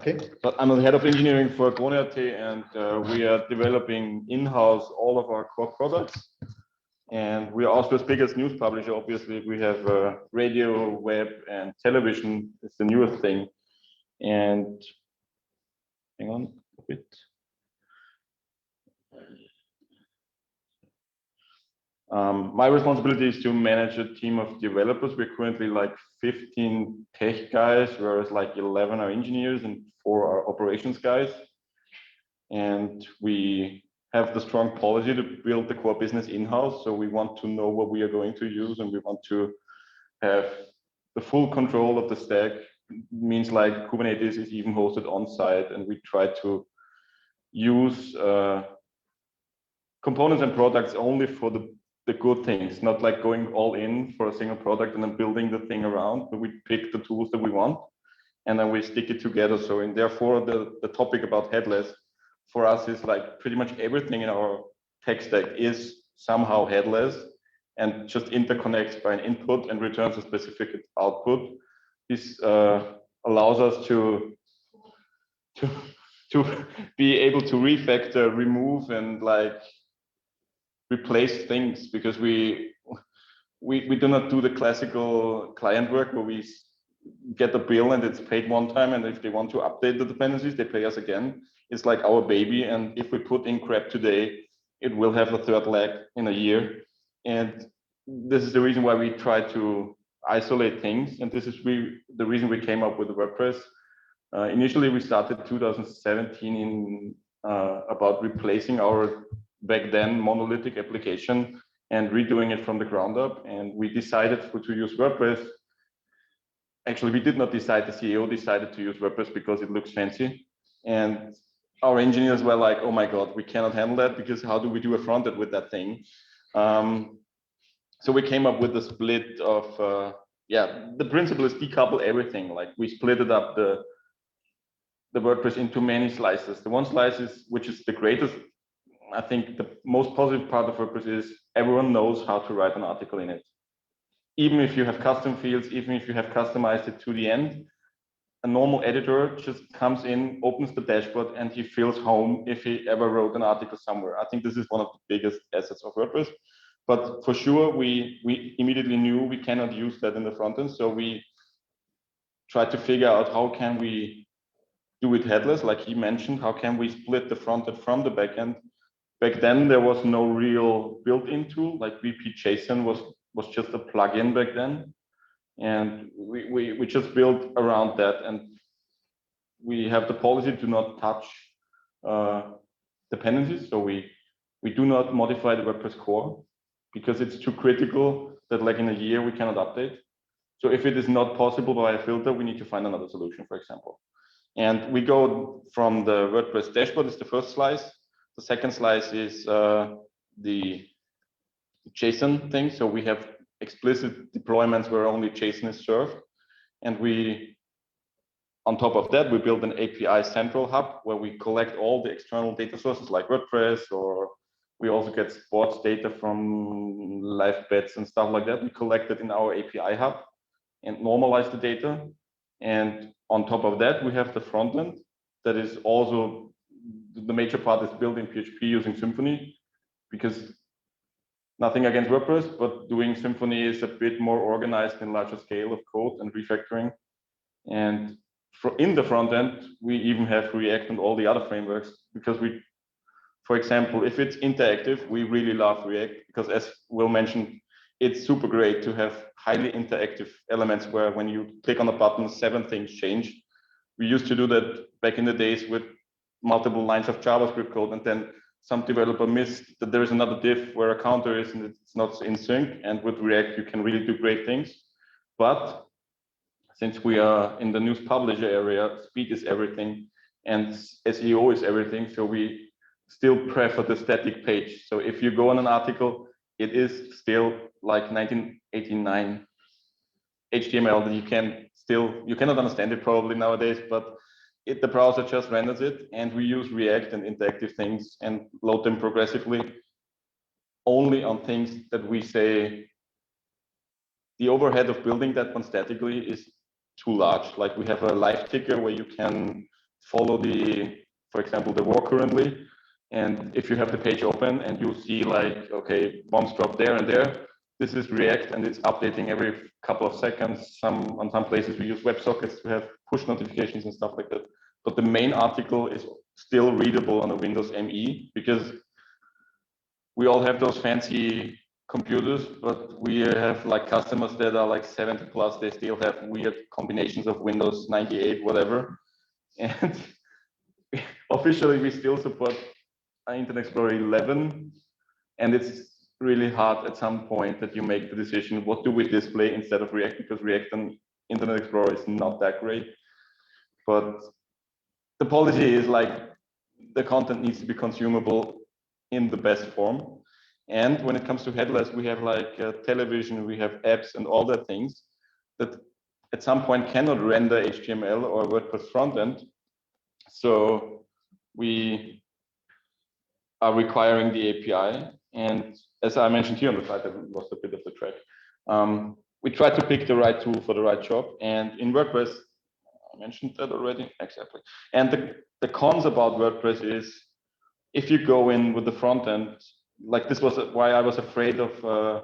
Okay. But I'm the head of engineering for Krone.at, and we are developing in-house all of our core products. And we are Austria's biggest news publisher. Obviously, we have radio, web, and television. It's the newest thing. And hang on a bit. My responsibility is to manage a team of developers. We're currently like 15 tech guys, whereas like 11 are engineers and 4 are operations guys. And we have the strong policy to build the core business in-house. So we want to know what we are going to use, and we want to have the full control of the stack. It means like Kubernetes is even hosted on site, and we try to use components and products only for the good things, not like going all in for a single product and then building the thing around, but we pick the tools that we want and then we stick it together. So, and therefore the topic about headless for us is like pretty much everything in our tech stack is somehow headless and just interconnects by an input and returns a specific output. This allows us to be able to refactor, remove, and like replace things, because we do not do the classical client work where we get a bill and it's paid one time, and if they want to update the dependencies, they pay us again. It's like our baby, and if we put in crap today, it will have a third leg in a year. And this is the reason why we try to isolate things, and this is the reason we came up with WordPress. Initially, we started 2017 in about replacing our back then monolithic application and redoing it from the ground up. And we decided to use WordPress. Actually, we did not decide. The CEO decided to use WordPress because it looks fancy. And our engineers were like, oh my God, we cannot handle that, because how do we do a front end with that thing? So we came up with the split of, the principle is decouple everything. Like we split it up the WordPress into many slices. The one slice is, which is the greatest, I think the most positive part of WordPress is everyone knows how to write an article in it. Even if you have custom fields, even if you have customized it to the end, a normal editor just comes in, opens the dashboard, and he feels home if he ever wrote an article somewhere. I think this is one of the biggest assets of WordPress. But for sure, we immediately knew we cannot use that in the front end. So we tried to figure out how can we do it headless, like he mentioned. How can we split the front end from the back end? Back then, there was no real built-in tool, like JSON was just a plugin back then. And we just built around that. And we have the policy to not touch dependencies. So we do not modify the WordPress core, because it's too critical that like in a year we cannot update. So if it is not possible by a filter, we need to find another solution, for example. And we go from the WordPress dashboard is the first slice. The second slice is the JSON thing. So we have explicit deployments where only JSON is served. And on top of that, we build an API central hub where we collect all the external data sources like WordPress, or we also get sports data from live bets and stuff like that. We collect it in our API hub and normalize the data. And on top of that, we have the front end that is also, the major part is built in PHP using Symfony, because nothing against WordPress, but doing Symfony is a bit more organized and larger scale of code and refactoring. And in the front end, we even have React and all the other frameworks, because for example, if it's interactive, we really love React, because as Will mentioned, it's super great to have highly interactive elements where when you click on a button, 7 things change. We used to do that back in the days with multiple lines of JavaScript code, and then some developer missed that there is another div where a counter is and it's not in sync. And with React, you can really do great things. But since we are in the news publisher area, speed is everything and SEO is everything. So we still prefer the static page. So if you go on an article, it is still like 1989 HTML that you cannot understand it probably nowadays, but the browser just renders it, and we use React and interactive things and load them progressively only on things that we say the overhead of building that one statically is too large. Like we have a live ticker where you can follow the, for example, the war currently. And if you have the page open and you see like, okay, bombs drop there and there, this is React and it's updating every couple of seconds. On some places we use WebSockets to have push notifications and stuff like that. But the main article is still readable on a Windows ME because we all have those fancy computers, but we have like customers that are like 70 plus, they still have weird combinations of Windows 98, whatever. And officially we still support Internet Explorer 11, and it's really hard at some point that you make the decision, what do we display instead of React, because React and Internet Explorer is not that great. But the policy is like the content needs to be consumable in the best form. And when it comes to headless, we have like television, we have apps and all that things that at some point cannot render HTML or WordPress frontend. So we are requiring the API. And as I mentioned here on the slide, I lost a bit of the track. We try to pick the right tool for the right job. And in WordPress, I mentioned that already, exactly. And the cons about WordPress is if you go in with the front end, like this was why I was afraid of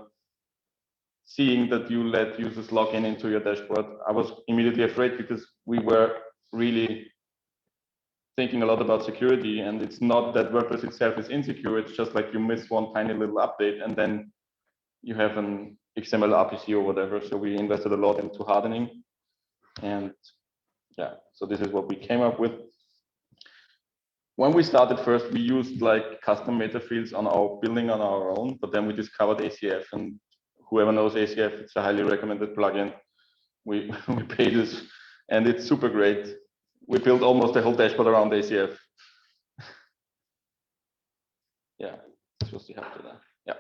seeing that you let users log in into your dashboard. I was immediately afraid because we were really thinking a lot about security, and it's not that WordPress itself is insecure. It's just like you miss one tiny little update and then you have an XML RPC or whatever. So we invested a lot into hardening, and yeah, so this is what we came up with. When we started first, we used like custom meta fields on our building on our own, but then we discovered ACF, and whoever knows ACF, it's a highly recommended plugin. We pay this, and it's super great. We built almost the whole dashboard around ACF. Yeah, this was the help to that. Yeah.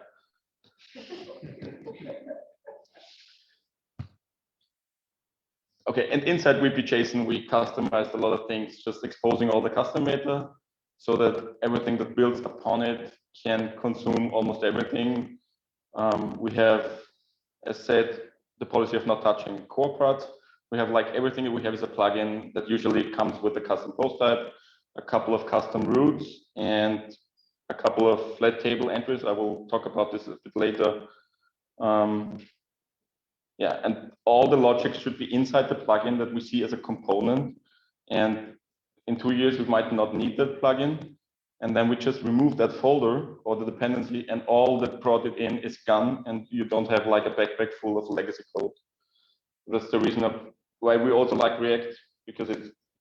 Okay, and inside WP-JSON, we customized a lot of things, just exposing all the custom meta so that everything that builds upon it can consume almost everything. We have, as said, the policy of not touching core parts. We have like everything that we have is a plugin that usually comes with a custom post type, a couple of custom routes, and a couple of flat table entries. I will talk about this a bit later. Yeah, and all the logic should be inside the plugin that we see as a component. And in 2 years, we might not need that plugin. And then we just remove that folder or the dependency, and all that brought it in is gone, and you don't have like a backpack full of legacy code. That's the reason why we also like React, because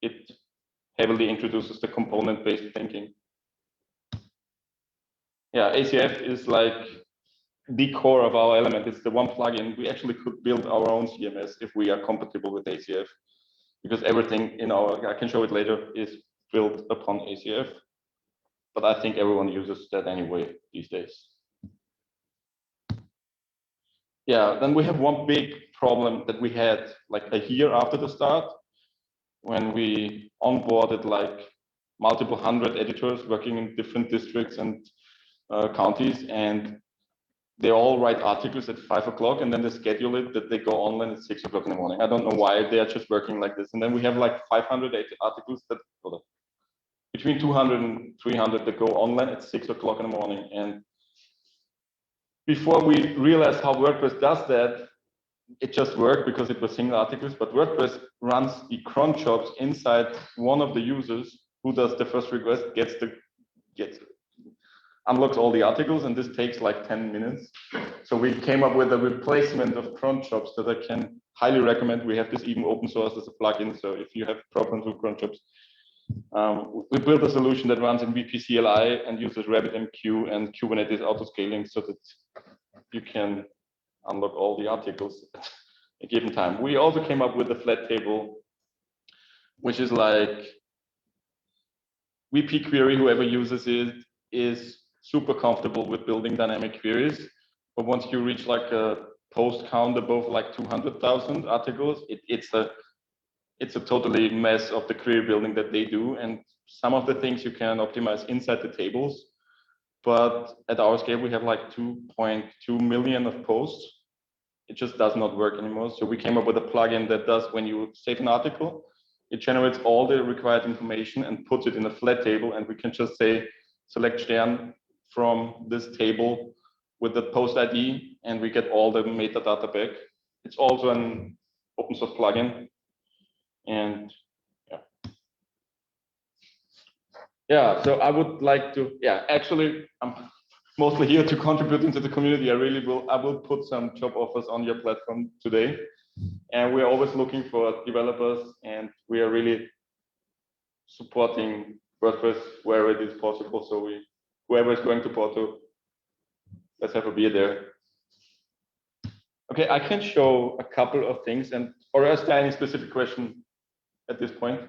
it heavily introduces the component-based thinking. Yeah, ACF is like the core of our element. It's the one plugin. We actually could build our own CMS if we are compatible with ACF, because everything in I can show it later, is built upon ACF. But I think everyone uses that anyway these days. Yeah, then we have one big problem that we had like a year after the start, when we onboarded like multiple hundred editors working in different districts and counties, and they all write articles at 5 o'clock, and then they schedule it that they go online at 6 o'clock in the morning. I don't know why they are just working like this. And then we have like 500 articles that between 200 and 300 that go online at 6 o'clock in the morning. And before we realized how WordPress does that, it just worked because it was single articles. But WordPress runs the cron jobs inside one of the users who does the first request, unlocks all the articles, and this takes like 10 minutes. So we came up with a replacement of cron jobs that I can highly recommend. We have this even open source as a plugin. So if you have problems with cron jobs, we built a solution that runs in WP CLI and uses RabbitMQ and Kubernetes autoscaling so that you can unlock all the articles at a given time. We also came up with a flat table, which is like WP query, whoever uses it is super comfortable with building dynamic queries. But once you reach like a post count above like 200,000 articles, it's a totally mess of the query building that they do. And some of the things you can optimize inside the tables. But at our scale, we have like 2.2 million of posts. It just does not work anymore. So we came up with a plugin that does, when you save an article, It generates all the required information and puts it in a flat table, and we can just say select Stern from this table with the post ID, and we get all the metadata back. It's also an open source plugin, and yeah. So I would like to, actually, I'm mostly here to contribute into the community. I will put some job offers on your platform today, and we're always looking for developers, and we are really supporting WordPress wherever it is possible. So whoever is going to Porto, let's have a beer there. Okay, I can show a couple of things, or is there any specific question at this point?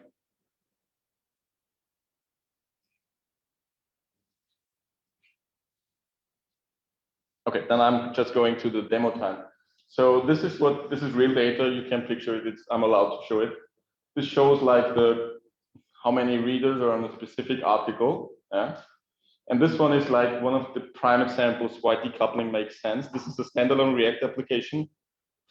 Okay, then I'm just going to the demo time. So this is real data. You can picture it. I'm allowed to show it. This shows like how many readers are on a specific article. And this one is like one of the prime examples why decoupling makes sense. This is a standalone React application,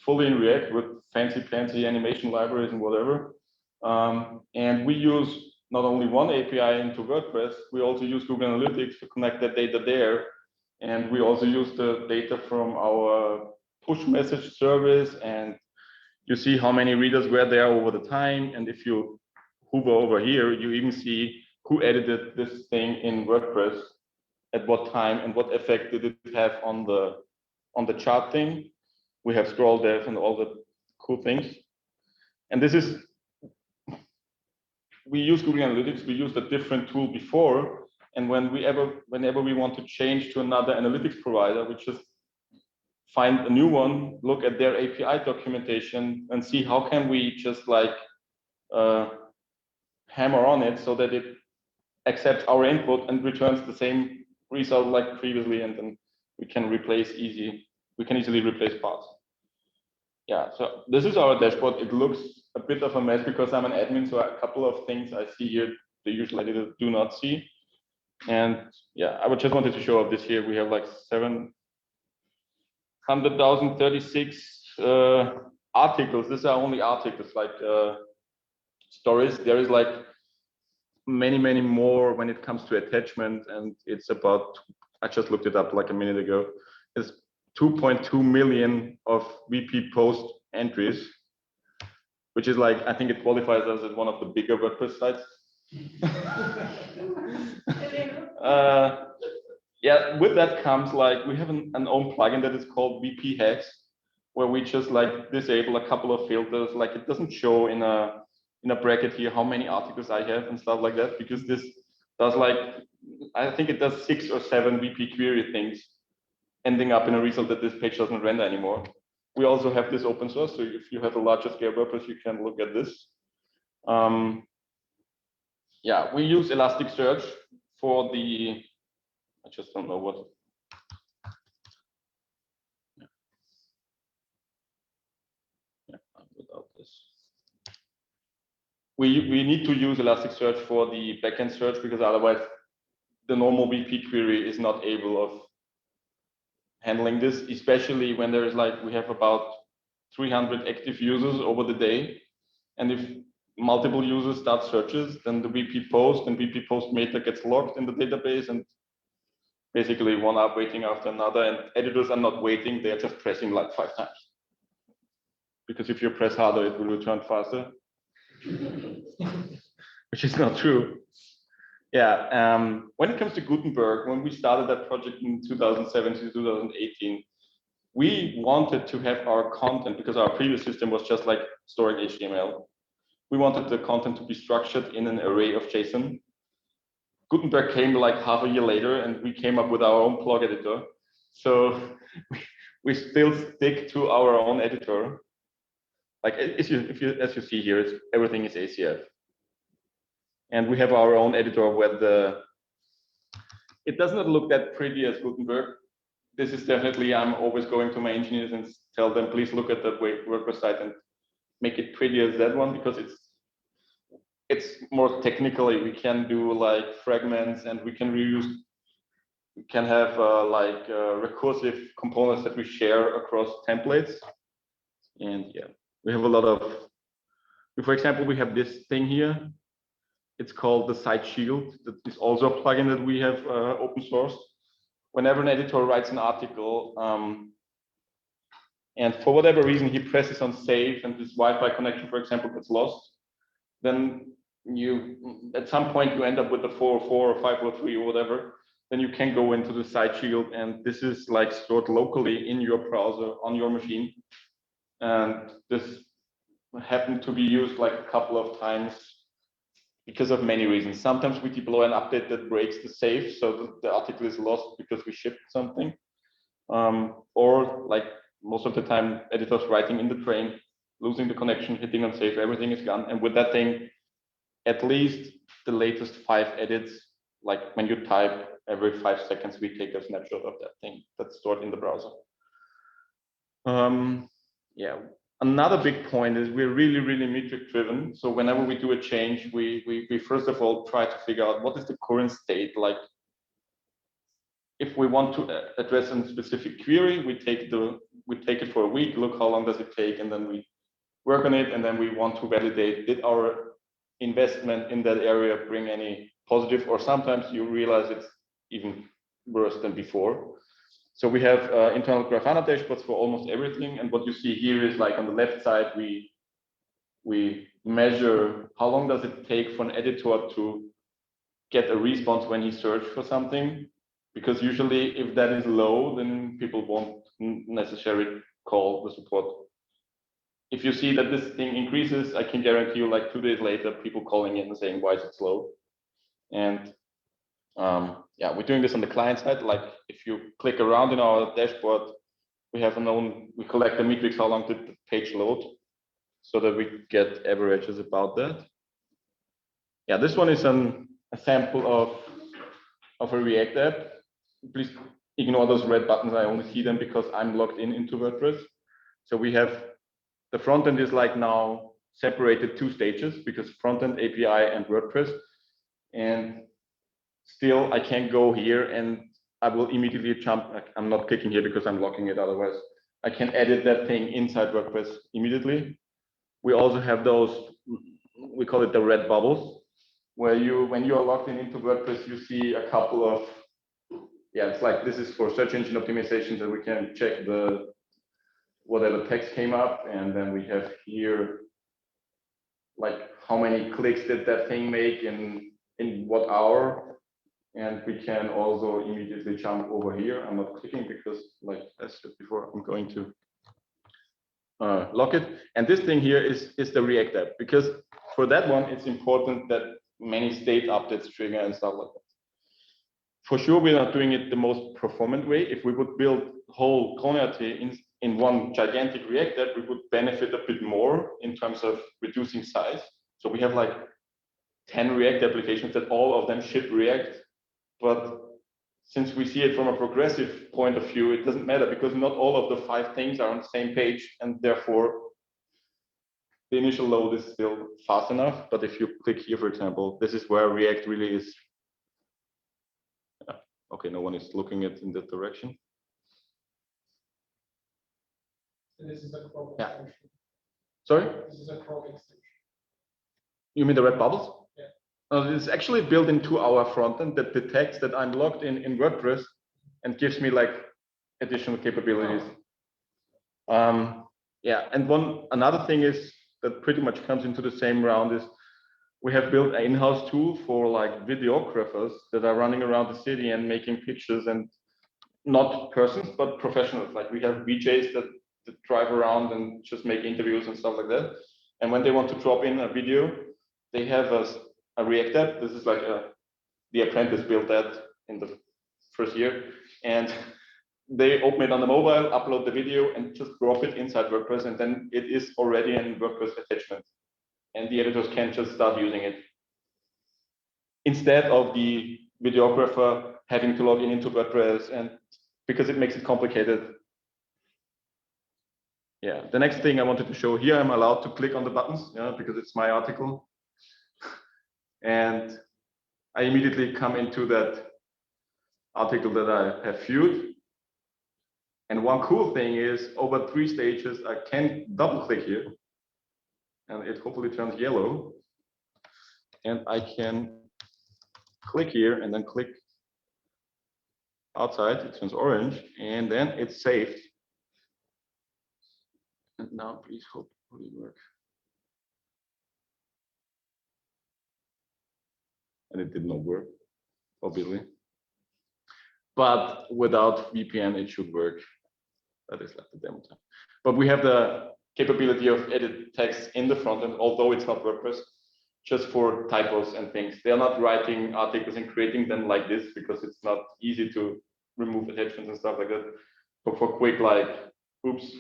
fully in React with fancy animation libraries and whatever. And we use not only one API into WordPress, we also use Google Analytics to connect that data there. And we also use the data from our push message service. And you see how many readers were there over the time. And if you hover over here, you even see who edited this thing in WordPress at what time and what effect did it have on the chart thing. We have scroll depth and all the cool things. And this is, we use Google Analytics. We used a different tool before. And whenever we want to change to another analytics provider, we just find a new one, look at their API documentation, and see how can we just like hammer on it so that it accepts our input and returns the same result like previously, and then we can easily replace parts. Yeah, so this is our dashboard. It looks a bit of a mess because I'm an admin, so a couple of things I see here the usual editor do not see. And yeah, I just wanted to show up this here. We have like 700,036 articles. These are only articles, like stories. There is like many more when it comes to attachment, and it's about, I just looked it up like a minute ago, it's 2.2 million of WP post entries, which is like, I think it qualifies us as one of the bigger WordPress sites. Yeah, with that comes like, we have an own plugin that is called WP Hacks, where we just like disable a couple of filters. Like it doesn't show in a bracket here how many articles I have and stuff like that, because this does like, I think it does 6 or 7 WP query things, ending up in a result that this page doesn't render anymore. We also have this open source, so if you have a larger scale WordPress, you can look at this. Yeah, we use Elasticsearch for the, I just don't know what. Yeah, without this. We need to use Elasticsearch for the backend search, because otherwise the normal WP query is not able of handling this, especially when there is like, we have about 300 active users over the day. And if multiple users start searches, then the WP post and WP post meta gets locked in the database, and basically one up waiting after another, and editors are not waiting, they are just pressing like 5 times. Because if you press harder, it will return faster, which is not true. Yeah, when it comes to Gutenberg, when we started that project in 2017, 2018, we wanted to have our content, because our previous system was just like storing HTML. We wanted the content to be structured in an array of JSON. Gutenberg came like half a year later, and we came up with our own blog editor. So we still stick to our own editor. Like as you see here, everything is ACF. And we have our own editor where it does not look that pretty as Gutenberg. This is definitely, I'm always going to my engineers and tell them, please look at the WordPress site and make it pretty as that one, because it's more technically, we can do like fragments, and we can reuse, we can have recursive components that we share across templates. And yeah, we have a lot of For example, we have this thing here. It's called the site shield. That is also a plugin that we have open sourced. Whenever an editor writes an article, and for whatever reason he presses on save and his Wi-Fi connection, for example, gets lost, then you at some point you end up with a 404 or 503 or whatever. Then you can go into the site shield, and this is like stored locally in your browser on your machine. And this happened to be used like a couple of times because of many reasons. Sometimes we deploy an update that breaks the save, so that the article is lost because we shipped something. Or like most of the time, editors writing in the train, losing the connection, hitting on save, everything is gone. And with that thing, at least the latest 5 edits, like when you type, every 5 seconds, we take a snapshot of that thing that's stored in the browser. Yeah, another big point is we're really metric driven. So whenever we do a change, we first of all try to figure out what is the current state. Like if we want to address a specific query, we take it for a week, look how long does it take, and then we work on it. And then we want to validate, did our investment in that area bring any positive, or sometimes you realize it's even worse than before. So we have internal Grafana dashboards for almost everything. And what you see here is like on the left side, we measure how long does it take for an editor to get a response when he searched for something. Because usually if that is low, then people won't necessarily call the support. If you see that this thing increases, I can guarantee you like 2 days later, people calling in and saying, why is it slow? And yeah, we're doing this on the client side. Like if you click around in our dashboard, we collect the metrics, how long did the page load, so that we get averages about that. Yeah, this one is a sample of a React app. Please ignore those red buttons. I only see them because I'm logged into WordPress. So we have the front end is like now separated 2 stages because front end API and WordPress. And still, I can go here and I will immediately jump. I'm not clicking here because I'm locking it. Otherwise, I can edit that thing inside WordPress immediately. We also have those, we call it the red bubbles, where when you are logged into WordPress, you see a couple of, yeah, it's like this is for search engine optimization, that we can check whatever text came up, and then we have here like how many clicks did that thing make in what hour. And we can also immediately jump over here. I'm not clicking because, like I said before, I'm going to lock it. And this thing here is the React app, because for that one, it's important that many state updates trigger and stuff like that. For sure, we're not doing it the most performant way. If we would build whole Conerte in one gigantic React app, we would benefit a bit more in terms of reducing size. So we have like 10 React applications that all of them ship React. But since we see it from a progressive point of view, it doesn't matter because not all of the 5 things are on the same page, and therefore the initial load is still fast enough. But if you click here, for example, this is where React really is. Okay, no one is looking at in that direction. This is a Chrome extension. Sorry? This is a Chrome extension. You mean the red bubbles? Yeah. It's actually built into our front-end that detects that I'm logged in WordPress and gives me like additional capabilities. Yeah, and another thing is that pretty much comes into the same round is we have built an in-house tool for like videographers that are running around the city and making pictures, and not persons, but professionals. Like we have VJs that drive around and just make interviews and stuff like that. And when they want to drop in a video, they have a React app. This is like The Apprentice built that in the first year. And they open it on the mobile, upload the video, and just drop it inside WordPress. And then it is already in WordPress attachment. And the editors can just start using it. Instead of the videographer having to log into WordPress, and because it makes it complicated. Yeah, the next thing I wanted to show here, I'm allowed to click on the buttons, yeah, because it's my article. And I immediately come into that article that I have viewed. And one cool thing is over 3 stages, I can double click here. and it hopefully turns yellow. And I can click here and then click outside, it turns orange, and then it's saved. And now please hopefully work. And it did not work, obviously. But without VPN, it should work. That is like the demo time. But we have the capability of edit text in the front end, although it's not WordPress, just for typos and things. They're not writing articles and creating them like this because it's not easy to remove attachments and stuff like that. But for quick, like, oops.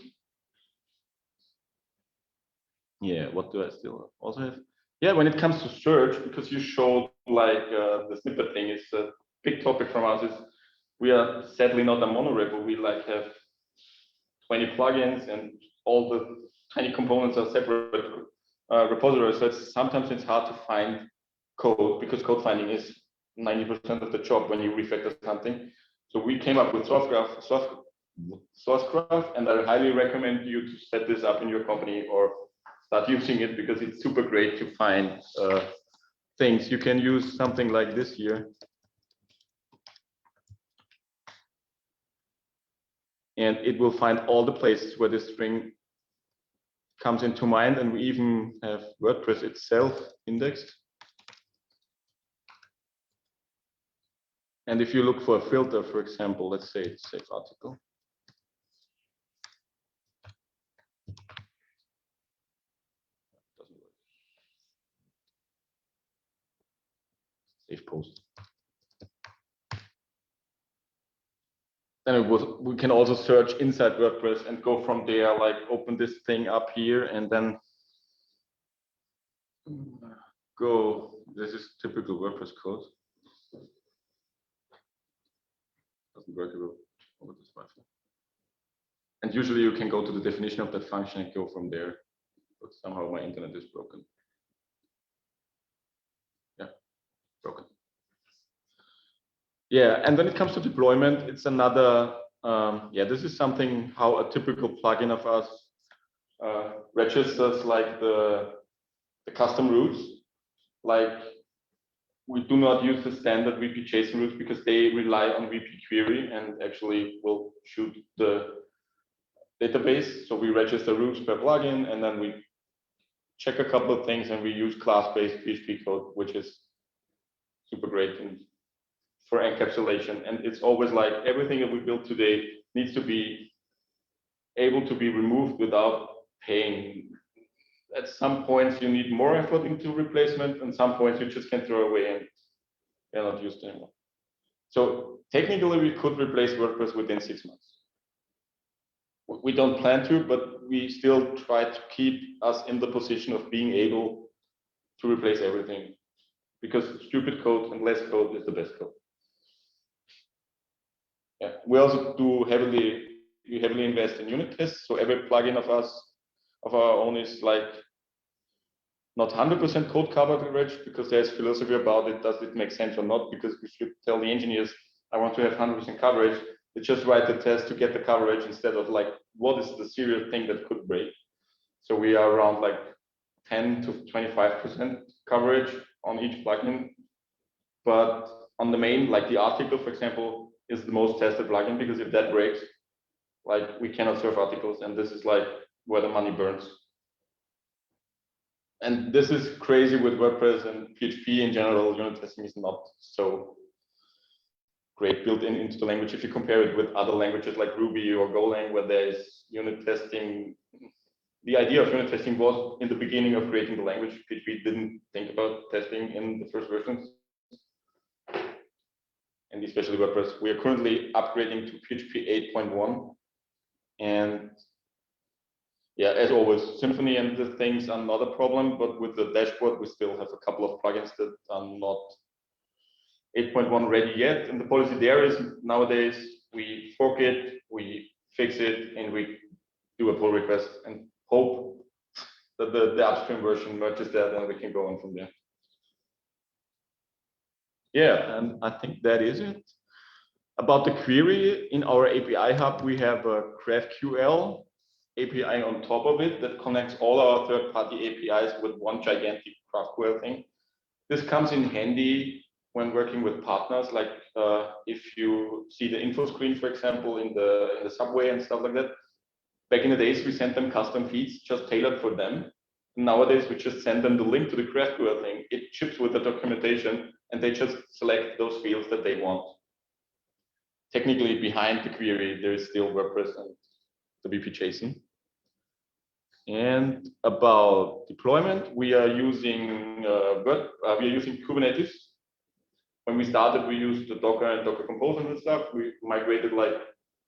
Yeah, what do I still also have? Yeah, when it comes to search, because you showed like the snippet thing is a big topic from us. Is we are sadly not a monorepo. We like have 20 plugins and all the tiny components are separate repositories. So sometimes it's hard to find code because code finding is 90% of the job when you refactor something. So we came up with Sourcegraph, and I highly recommend you to set this up in your company or start using it because it's super great to find things. You can use something like this here. And it will find all the places where this string comes into mind. And we even have WordPress itself indexed. And if you look for a filter, for example, let's say it's save article. Doesn't work. Save post. Then we can also search inside WordPress and go from there, like open this thing up here and then go. This is typical WordPress code. Doesn't work over this Wi-Fi. And usually you can go to the definition of that function and go from there. But somehow my internet is broken. Yeah, broken. Yeah, and when it comes to deployment, it's another, this is something how a typical plugin of us registers like the custom routes. Like we do not use the standard VP JSON routes because they rely on VP query and actually will shoot the database. So we register routes per plugin and then we check a couple of things and we use class-based PHP code, which is super great for encapsulation. And it's always like everything that we build today needs to be able to be removed without paying. At some points you need more effort into replacement, and some points you just can throw away and they're not used anymore. So technically we could replace WordPress within 6 months. We don't plan to, but we still try to keep us in the position of being able to replace everything, because stupid code and less code is the best code. Yeah, we also do heavily invest in unit tests. So every plugin of our own is like not 100% code coverage, because there's philosophy about it. Does it make sense or not? Because we should tell the engineers, I want to have 100% coverage. They just write the test to get the coverage instead of like, what is the serious thing that could break? So we are around like 10 to 25% coverage on each plugin. But on the main, like the article, for example, is the most tested plugin, because if that breaks, like we cannot serve articles, and this is like where the money burns. And this is crazy with WordPress and PHP in general. Unit testing is not so great built into the language if you compare it with other languages like Ruby or Golang, where there is unit testing. The idea of unit testing was in the beginning of creating the language. PHP didn't think about testing in the first versions. And especially WordPress. We are currently upgrading to PHP 8.1. And yeah, as always, Symfony and the things are not a problem, but with the dashboard, we still have a couple of plugins that are not 8.1 ready yet. And the policy there is nowadays we fork it, we fix it, and we do a pull request and hope that the upstream version merges that, and we can go on from there. Yeah, and I think that is it. About the query, in our API hub, we have a GraphQL API on top of it that connects all our third-party APIs with one gigantic GraphQL thing. This comes in handy when working with partners, like if you see the info screen, for example, in the subway and stuff like that. Back in the days, we sent them custom feeds just tailored for them. Nowadays, we just send them the link to the GraphQL thing. It ships with the documentation, and they just select those fields that they want. Technically, behind the query, there is still WordPress and the WP-JSON. And about deployment, we are using Kubernetes. When we started, we used the Docker and Docker Compose and stuff. We migrated like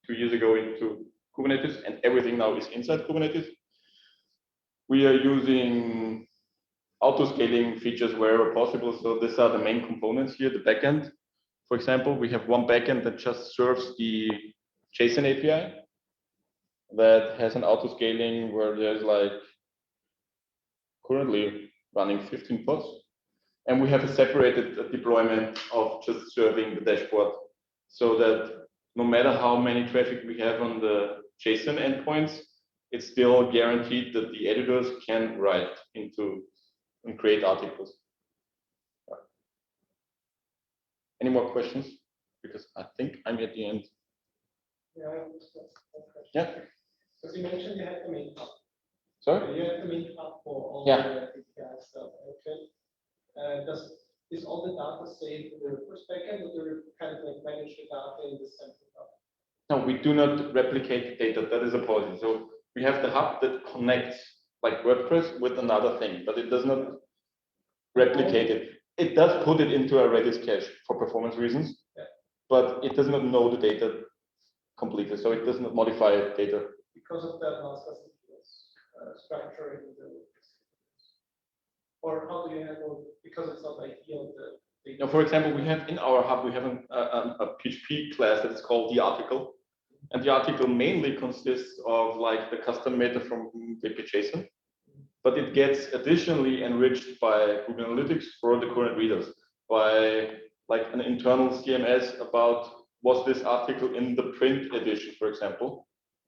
2 years ago into Kubernetes, and everything now is inside Kubernetes. We are using auto-scaling features wherever possible. So these are the main components here, the backend. For example, we have one backend that just serves the JSON API that has an auto-scaling where there's like currently running 15 pods. And we have a separated deployment of just serving the dashboard so that no matter how many traffic we have on the JSON endpoints, it's still guaranteed that the editors can write into and create articles. Any more questions? Because I think I'm at the end. Yeah, I have one question. Yeah. Because you mentioned you have the Meetup. Sorry? You have the Meetup for all Yeah. the API stuff. Okay. Is all the data saved in the WordPress backend, or do you kind of like manage the data in the central hub? No, we do not replicate data. That is a policy. So we have the hub that connects like WordPress with another thing, but it does not replicate it. It does put it into a Redis cache for performance reasons, yeah, but it does not know the data completely. So it does not modify data. Because of that structure in the or how do you handle, because it's not ideal the Now, for example, we have in our hub, we have a PHP class that's called the article. And the article mainly consists of like the custom meta from WP-JSON, but it gets additionally enriched by Google Analytics for the current readers by like an internal CMS about was this article in the print edition, for example.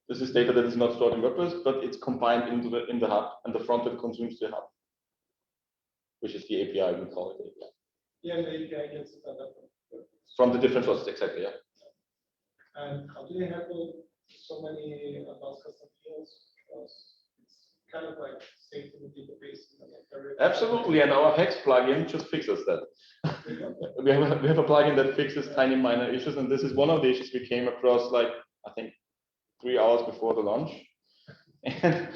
This is data that is not stored in WordPress, but it's combined in the hub, and the frontend consumes the hub, which is the API, we call it API. Yeah, and the API gets it from the different sources, exactly, yeah. And how do you handle so many advanced custom fields? Because it's kind of like saved in the database. Absolutely, and our Hex plugin just fixes that. we have a plugin that fixes tiny minor issues, and this is one of the issues we came across like, I think, 3 hours before the launch. And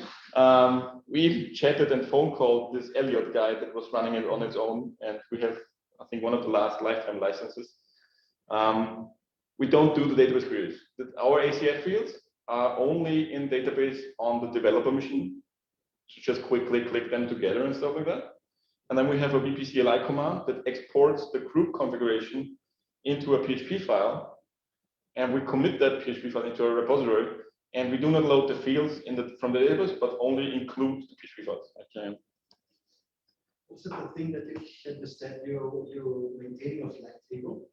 we chatted and phone called this Elliot guy that was running it on its own, and we have, I think, one of the last lifetime licenses. We don't do the database queries. Our ACF fields are only in database on the developer machine. So just quickly click them together and stuff like that. And then we have a VPCLI command that exports the group configuration into a PHP file. And we commit that PHP file into a repository. And we do not load the fields from the database, but only include the PHP files. Okay. Also, the thing that you understand, you're maintaining a flat table.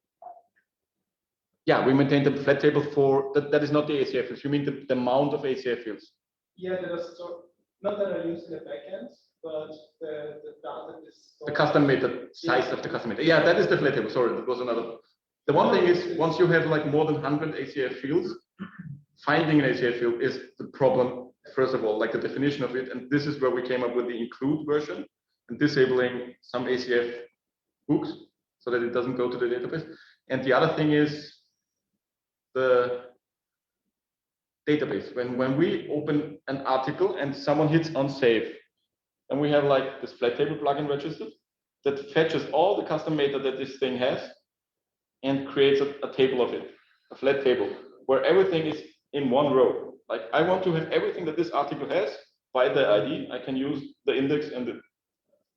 Yeah, we maintain the flat table for that is not the ACF fields. You mean the amount of ACF fields? Yeah, there's not that I use in the backend, but the data is the custom meta size of the custom meta. Yeah, that is the flat table. Sorry, that was another. The one thing is once you have like more than 100 ACF fields, finding an ACF field is the problem. First of all, like the definition of it, and this is where we came up with the include version and disabling some ACF hooks so that it doesn't go to the database. And the other thing is the database. When we open an article and someone hits on save, and we have like this flat table plugin registered that fetches all the custom meta that this thing has and creates a table of it, a flat table where everything is in one row. Like I want to have everything that this article has by the ID. I can use the index and the.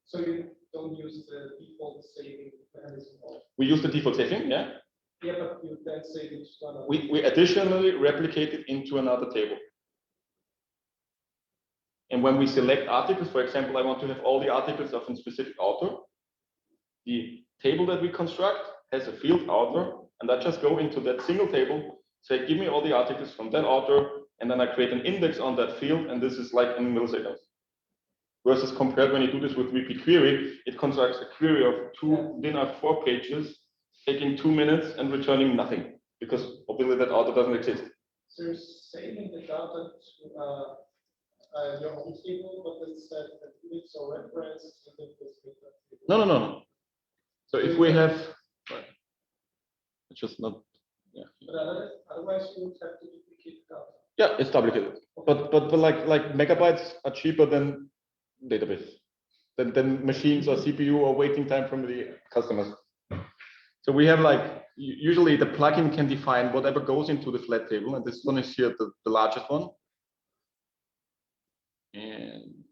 So you don't use the default saving mechanism? We use the default saving, yeah. Yeah, but you then save it to another. We additionally replicate it into another table. And when we select articles, for example, I want to have all the articles of a specific author. The table that we construct has a field author, and I just go into that single table, say, give me all the articles from that author and then I create an index on that field, and this is like in milliseconds. Versus compared when you do this with repeat query, it constructs a query of then 4 pages, taking 2 minutes and returning nothing, because obviously that auto doesn't exist. So you're saving the data to your own table, but instead it's or reference to the table. No. So if we have, it's just not, But otherwise you would have to duplicate data. Yeah, it's duplicated. But like megabytes are cheaper than database, than machines or CPU or waiting time from the customers. So we have like, usually the plugin can define whatever goes into the flat table, and this one is here the largest one. And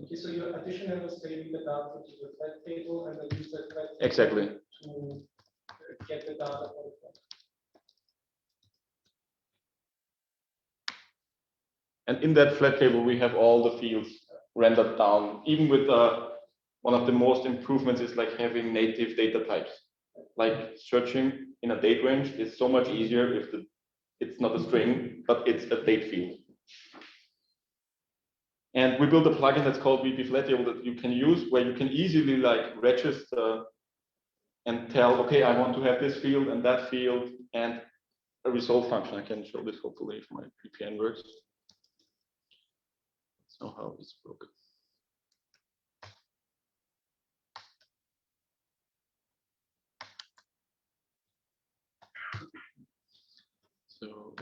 okay, so you're additionally saving the data to the flat table and then use that flat table exactly to get the data for the flat. And in that flat table, we have all the fields rendered down. Even with one of the most improvements is like having native data types. Like searching in a date range is so much easier if it's not a string, but it's a date field. And we built a plugin that's called VP Flat Table that you can use, where you can easily like register and tell, okay, I want to have this field and that field, and a resolve function. I can show this hopefully if my VPN works. Somehow it's broken. So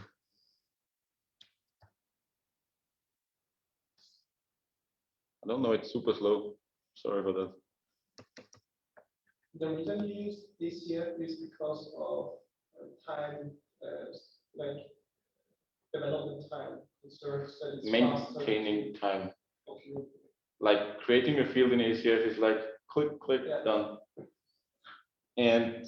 I don't know, it's super slow. Sorry about that. The reason you use ACF is because of time, like development time concerns that it's maintaining time. Okay. Like creating a field in ACF is like click, click, done. And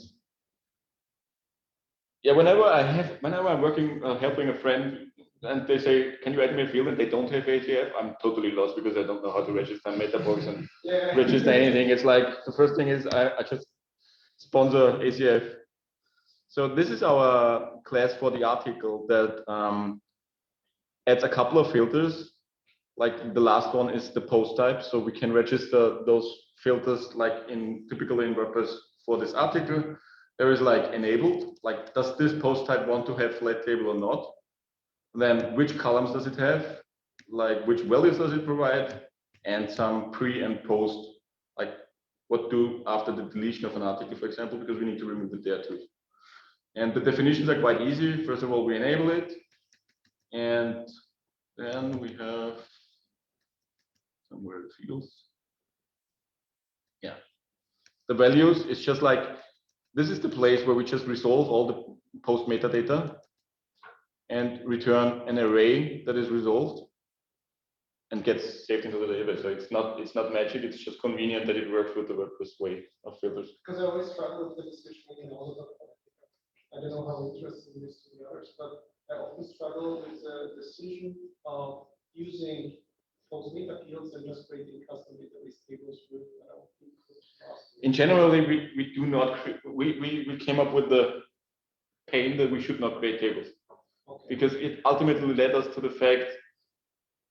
yeah, whenever I'm working, helping a friend, and they say, "Can you add me a field?" and they don't have ACF, I'm totally lost because I don't know how to register Metabox and register anything. It's like the first thing is I just sponsor ACF. So this is our class for the article that adds a couple of filters. Like the last one is the post type, so we can register those filters like typically in WordPress for this article. There is like enabled, like does this post type want to have flat table or not? Then which columns does it have? Like which values does it provide? And some pre and post, like what do after the deletion of an article, for example, because we need to remove it there too. And the definitions are quite easy. First of all, we enable it, and then we have somewhere the fields. Yeah, the values is just like this is the place where we just resolve all the post metadata and return an array that is resolved and gets saved into the database. So it's not magic. It's just convenient that it works with the WordPress way of filters. Because I always struggle with the decision in all of them. I don't know how interesting it is to the others, but I often struggle with the decision of using post meta fields and just creating custom database tables with. In general, we do not. We came up with the pain that we should not create tables. Okay. Because it ultimately led us to the fact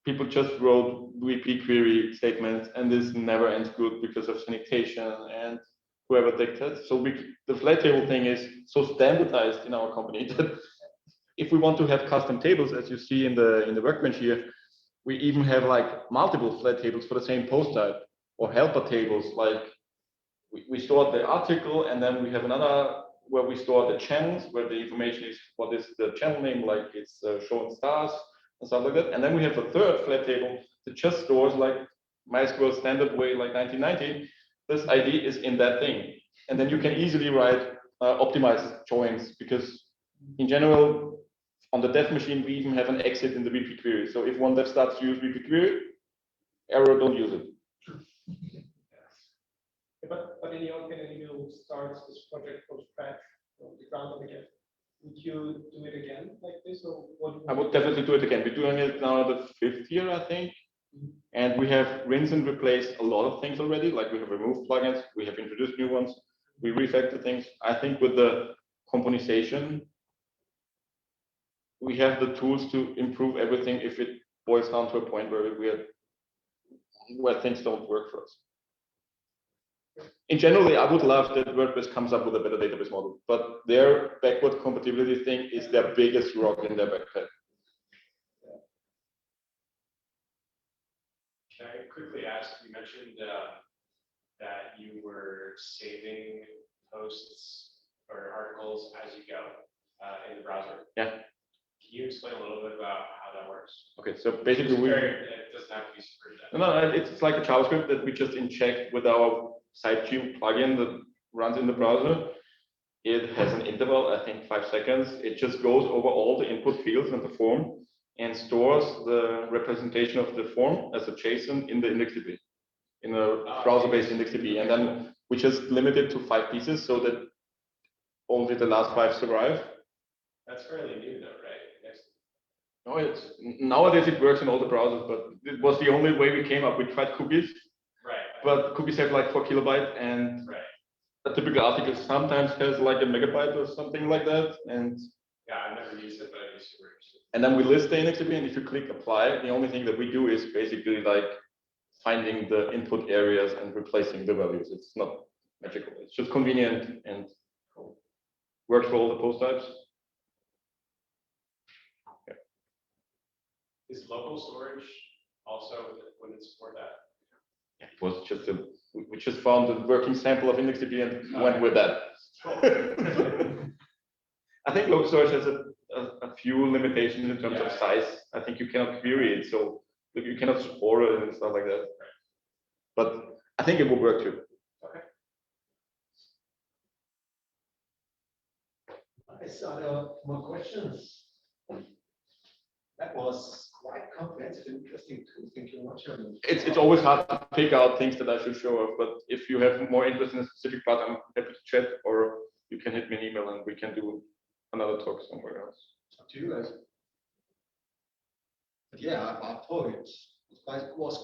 people just wrote VP query statements, and this never ends good because of sanitation and whoever dictates. So the flat table thing is so standardized in our company that if we want to have custom tables, as you see in the workbench here, we even have like multiple flat tables for the same post type, or helper tables. Like we store the article, and then we have another where we store the channels, where the information is what is the channel name, like it's shown stars and stuff like that. And then we have a third flat table that just stores like MySQL standard way, like 1990. This ID is in that thing, and then you can easily write optimized joins, because in general on the dev machine we even have an exit in the VP query. So if one dev starts to use VP query, error, don't use it. But in your opinion, you start this project from scratch, from the ground up again. Would you do it again like this, or what? I would definitely do it again. We're doing it now the 5th year, I think. And we have rinse and replaced a lot of things already. Like we have removed plugins, we have introduced new ones, we refactor things. I think with the componization, we have the tools to improve everything if it boils down to a point where things don't work for us. In general, I would love that WordPress comes up with a better database model, but their backward compatibility thing is their biggest rock in their backpack. Can I quickly ask, you mentioned that you were saving posts or articles as you go in the browser. Yeah. Can you explain a little bit about how that works? Okay, so basically It doesn't have to be super in-depth. no, it's like a JavaScript that we just inject with our SiteGeom plugin that runs in the browser. It has an interval, I think 5 seconds. It just goes over all the input fields in the form and stores the representation of the form as a JSON in the IndexedDB, in a browser-based IndexedDB. And then we just limit it to 5 pieces so that only the last 5 survive. That's fairly new though, right? No, nowadays it works in all the browsers, but it was the only way we came up. We tried cookies, Right. but cookies have like 4 kilobytes, and a typical article sometimes has like a megabyte or something like that. And yeah, I've never used it, but I'm super interested. and then we list the IndexedDB, and if you click apply, the only thing that we do is basically like finding the input areas and replacing the values. It's not magical. It's just convenient and works for all the post types. Is local storage also, when it support that? It was just we just found a working sample of IndexedDB and went with that. I think local storage has a few limitations in terms of size. I think you cannot query it, so you cannot store it and stuff like that. But I think it will work too. Okay. Nice. Are there more questions? That was quite comprehensive and interesting too. Thank you much. It's always hard to pick out things that I should show off, but if you have more interest in a specific part, I'm happy to chat, or you can hit me an email and we can do another talk somewhere else. Up to you guys. But yeah, I thought it was